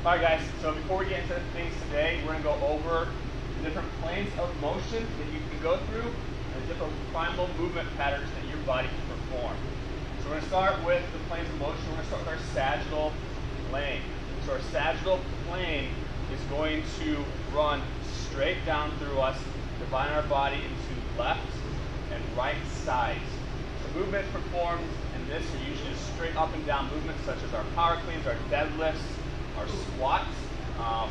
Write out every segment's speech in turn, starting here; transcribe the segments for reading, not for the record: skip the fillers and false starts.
Alright guys, so before we get into things today, we're going to go over the different planes of motion that you can go through and the different primal movement patterns that your body can perform. So we're going to start with the planes of motion. We're going to start with our sagittal plane. So our sagittal plane is going to run straight down through us, dividing our body into left and right sides. The movements performed in this are usually just straight up and down movements such as our power cleans, our deadlifts, our squats. So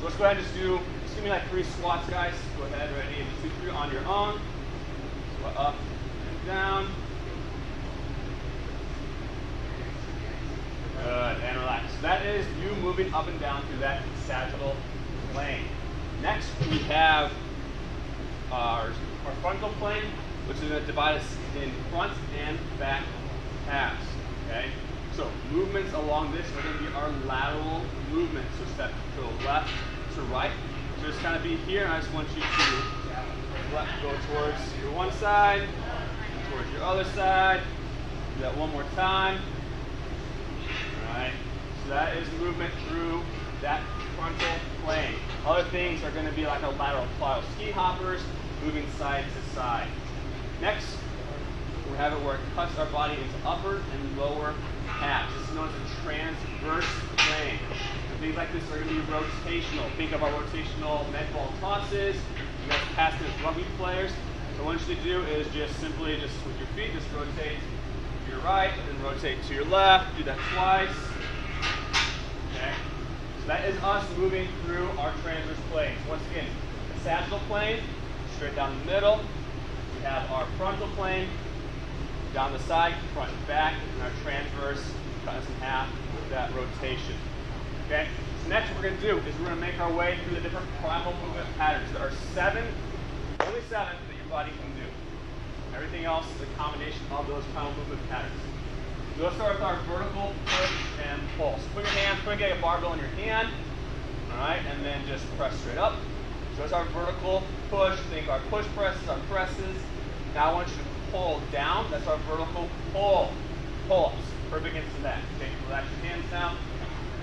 let's go ahead and just give me like 3 squats, guys. Go ahead, ready, and just do 3 on your own. So up and down. Good, and relax. So that is you moving up and down through that sagittal plane. Next, we have our frontal plane, which is going to divide us in front and back halves. Okay? So movements along this are going to be our lateral movements. So step to left to right. So just kind of be here, and I just want you to go towards your one side, towards your other side. Do that one more time. Alright, so that is movement through that frontal plane. Other things are going to be like our lateral plyo ski hoppers, moving side to side. Next, we have it where it cuts our body into upper and lower halves. This is known as a transverse plane. So things like this are going to be rotational. Think of our rotational med ball tosses. You guys past this rugby players. So what I want you to do is just simply, just with your feet, just rotate to your right and then rotate to your left. Do that twice. Okay. So that is us moving through our transverse planes. Once again, the sagittal plane, straight down the middle. We have our frontal plane, down the side, front and back, and our transverse cut us in half with that rotation. Okay? So next what we're going to do is we're going to make our way through the different primal movement patterns. There are only 7 that your body can do. Everything else is a combination of those primal movement patterns. So let's start with our vertical push and pull. So put your hands, get a barbell in your hand, alright, and then just press straight up. So that's our vertical push. Think our push presses, our presses. Now I want you to pull down. That's our vertical pull. Pull-ups. Perfect into that. Okay, relax your hands down.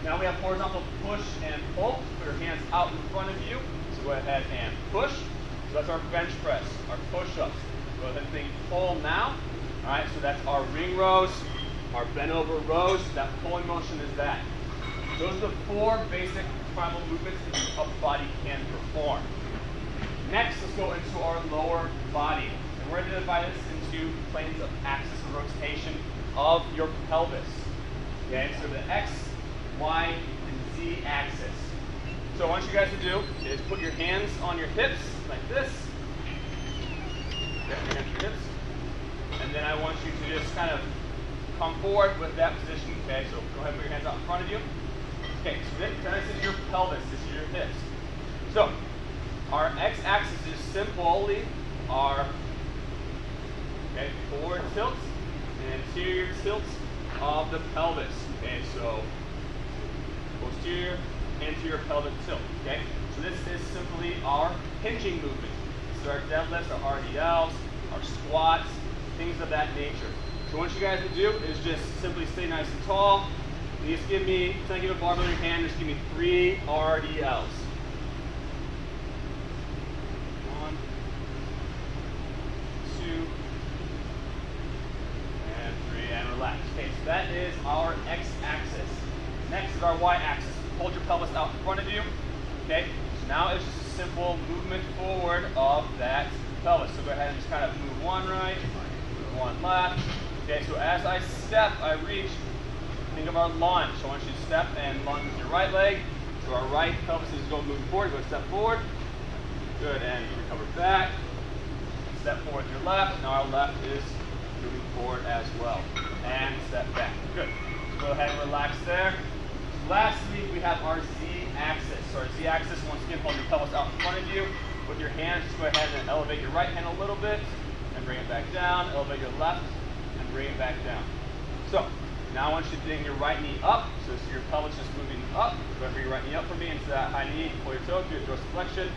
Now we have horizontal push and pull. Put your hands out in front of you. So go ahead and push. So that's our bench press, our push-ups. Go ahead and think pull now. Alright, so that's our ring rows, our bent over rows. That pulling motion is that. Those are the 4 basic primal movements that your upper body can perform. Next, let's go into our lower body. And we're going to divide this into planes of axis of rotation of your pelvis. Okay, so the X, Y, and Z axis. So what I want you guys to do is put your hands on your hips like this. Get your hands on your hips. And then I want you to just kind of come forward with that position. Okay, so go ahead and put your hands out in front of you. Okay, so this is your pelvis, this is your hips. So our x-axis is simply our forward tilt and anterior tilt of the pelvis. Okay, so posterior, anterior pelvic tilt. Okay, so this is simply our hinging movement. This is our deadlifts, our RDLs, our squats, things of that nature. So what I want you guys to do is just simply stay nice and tall. And just give me, instead of giving a barbell in your hand, just give me 3 RDLs. 1, 2, and 3, and relax. Okay, so that is our x-axis. Next is our y-axis. Hold your pelvis out in front of you. Okay, so now it's just a simple movement forward of that pelvis. So go ahead and just kind of move 1 right, move 1 left. Okay, so as I step, I reach. Think of our lunge. So I want you to step and lunge with your right leg. So our right pelvis is going moving forward. Go step forward. Good, and you recover back. Step forward with your left. Now our left is moving forward as well. And step back. Good. So go ahead and relax there. Lastly, we have our Z-axis. So our Z-axis, once again, hold your pelvis out in front of you. With your hands, just go ahead and elevate your right hand a little bit and bring it back down. Elevate your left and bring it back down. So now I want you to bring your right knee up. So your pelvis is moving up. Go ahead and bring your right knee up for me into that high knee. Pull your toe, do a dorsiflexion,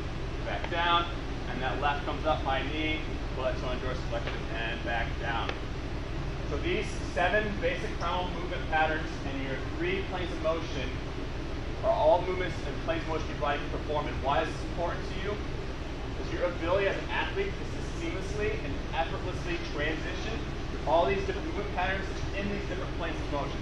back down. And that left comes up, high knee. Pull that toe and dorsiflexion and back down. So these 7 basic primal movement patterns and your 3 planes of motion are all movements and planes of motion your body can perform. And why is this important to you? Because your ability as an athlete is to seamlessly and effortlessly transition all these different movement patterns in these different planes of motion.